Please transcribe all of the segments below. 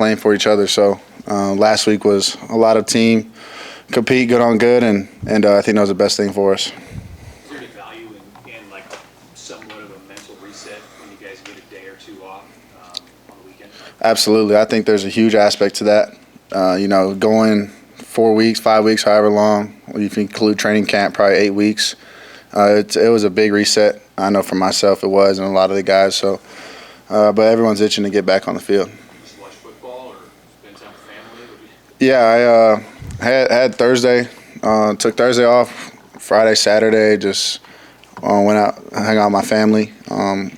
playing for each other. So last week was a lot of team compete, good on good, and I think that was the best thing for us. Is there any value in like somewhat of a mental reset when you guys get a day or two off on the weekend? Absolutely. I think there's a huge aspect to that. Going 4 weeks, 5 weeks, however long, if you include training camp, probably 8 weeks. It was a big reset. I know for myself it was, and a lot of the guys. So, but everyone's itching to get back on the field. Just watch football or spend time with family? Yeah, I had Thursday. Took Thursday off. Friday, Saturday, just went out, hung out with my family,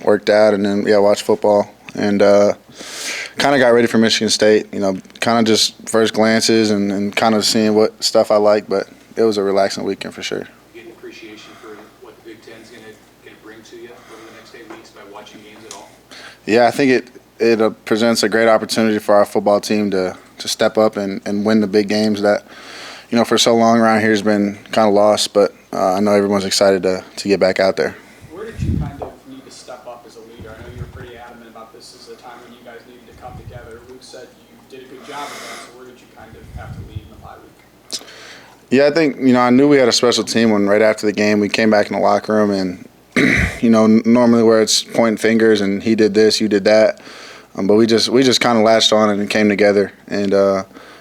worked out, and then watched football. And kind of got ready for Michigan State. Kind of just first glances and kind of seeing what stuff I like. But it was a relaxing weekend for sure. Get an appreciation for what the Big Ten's going to bring to you over the next 8 weeks by watching games at all? Yeah, I think it presents a great opportunity for our football team to step up and win the big games that, for so long around here has been kind of lost. But I know everyone's excited to get back out there. Where did you kind of need to step up as a leader? I know you were pretty adamant about this as a time when you guys needed to come together. Luke said you did a good job of that, so where did you kind of have to lead in the bye week? Yeah, I think, I knew we had a special team when right after the game we came back in the locker room and, normally where it's pointing fingers and he did this, you did that. But we just kind of latched on and came together. And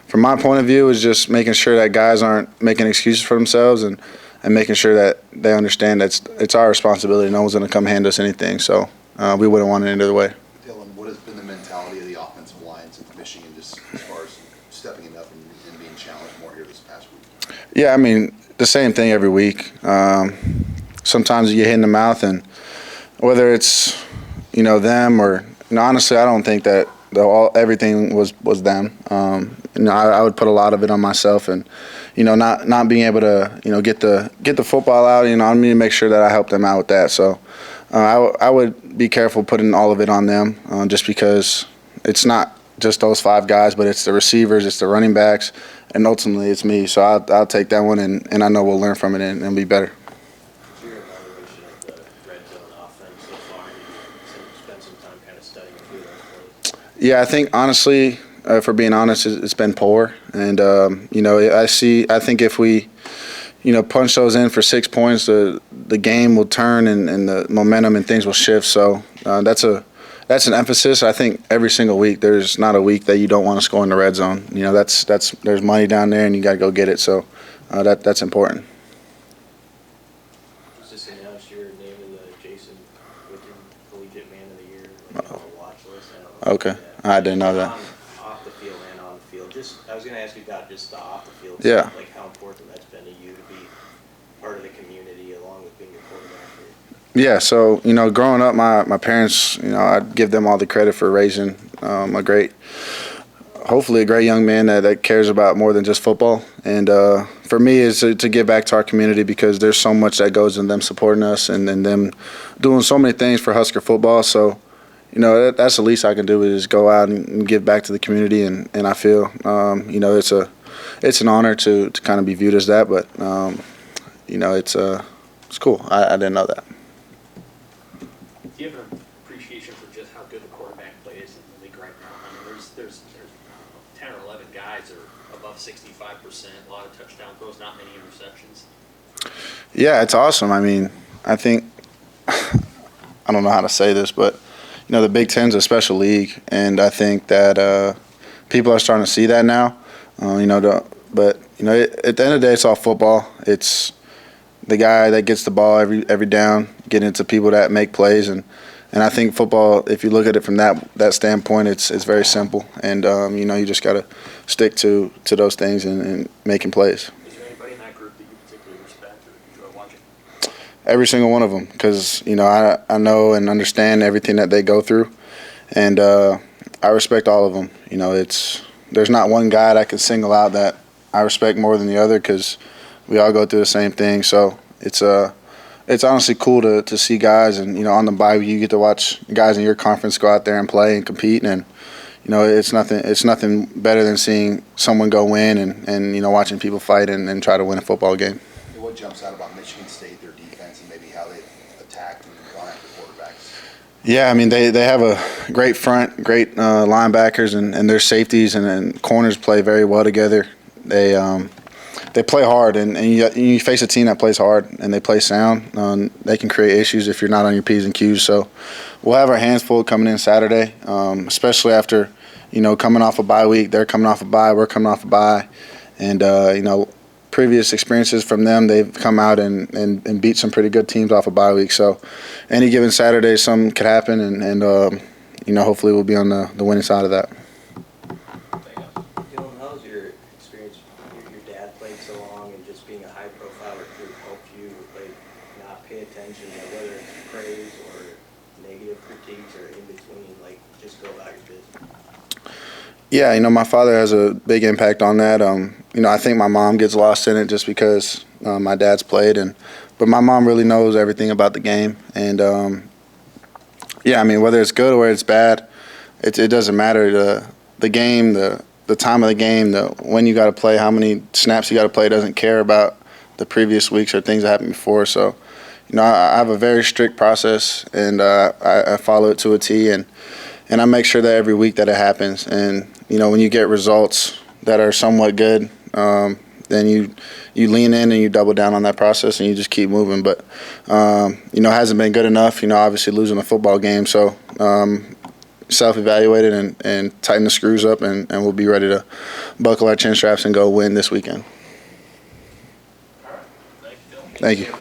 from my point of view, is just making sure that guys aren't making excuses for themselves and making sure that they understand that it's our responsibility. No one's going to come hand us anything. So we wouldn't want it any other way. Dylan, what has been the mentality of the offensive lines of Michigan just as far as stepping it up and being challenged more here this past week? Yeah, I mean, the same thing every week. Sometimes you get hit in the mouth, and whether it's, them or honestly, I don't think that everything was them. I would put a lot of it on myself, and not being able to get the football out. I need to make sure that I help them out with that. So I would be careful putting all of it on them, just because it's not just those 5 guys, but it's the receivers, it's the running backs, and ultimately it's me. So I'll take that one, and I know we'll learn from it and be better. What's your evaluation of the red zone offense so far? You spent some time kind of studying a few of those plays. Yeah, I think honestly, for being honest, it's been poor, and I think if we, punch those in for 6 points, the game will turn and the momentum and things will shift. So that's an emphasis. I think every single week, there's not a week that you don't want to score in the red zone. There's money down there, and you got to go get it. So that's important. Was this announced your name in the Jason Witten Collegiate Man of the Year on the watch list? Okay, I didn't know that. Off the field and on the field. I was going to ask you about just the off the field Yeah. stuff, like how important that's been to you to be part of the community along with being a quarterback. Yeah, so, growing up, my parents, I'd give them all the credit for raising hopefully a great young man that cares about more than just football. And for me, is to give back to our community, because there's so much that goes in them supporting us and them doing so many things for Husker football. So, that's the least I can do is go out and give back to the community. And I feel, it's an honor to kind of be viewed as that. But, it's cool. I didn't know that. Do you have an appreciation for just how good the quarterback play is in the league right now? I mean, there's 10 or 11 guys that are above 65%, a lot of touchdown throws, not many interceptions. Yeah, it's awesome. I mean, I think I don't know how to say this, but the Big Ten's a special league, and I think that people are starting to see that now. But at the end of the day, it's all football. It's the guy that gets the ball every down, getting into people that make plays, and I think football, if you look at it from that standpoint, it's very simple, and you just got to stick to those things and making plays. Is there anybody in that group that you particularly respect or enjoy watching? Every single one of them, because I know and understand everything that they go through, and I respect all of them. There's not one guy that I can single out that I respect more than the other, because we all go through the same thing. So it's honestly cool to see guys, and on the bye you get to watch guys in your conference go out there and play and compete, and it's nothing better than seeing someone go win and watching people fight and try to win a football game. What jumps out about Michigan State, their defense, and maybe how they've attacked and gone after quarterbacks? Yeah, I mean they have a great front, great linebackers, and their safeties and corners play very well together. They play hard, and you face a team that plays hard and they play sound. They can create issues if you're not on your P's and Q's. So we'll have our hands full coming in Saturday, especially after coming off a bye week. They're coming off a bye, we're coming off a bye, and previous experiences from them, they've come out and beat some pretty good teams off a bye week. So any given Saturday, something could happen, and hopefully we'll be on the winning side of that. Dylan, how's your experience? Your dad played so long, and just being a high-profile recruit helped you not pay attention, whether it's praise or negative critiques or in between, just go about your business. Yeah, my father has a big impact on that. I think my mom gets lost in it just because my dad's played, but my mom really knows everything about the game. And whether it's good or whether it's bad, it doesn't matter. The game, the time of the game, when you got to play, how many snaps you got to play, doesn't care about the previous weeks or things that happened before. So, I have a very strict process, and I follow it to a T, and I make sure that every week that it happens. And when you get results that are somewhat good, then you lean in and you double down on that process and you just keep moving. But it hasn't been good enough. Obviously losing a football game, so self-evaluated and tighten the screws up, and we'll be ready to buckle our chin straps and go win this weekend. All right. Thank you, Dylan. Thank you.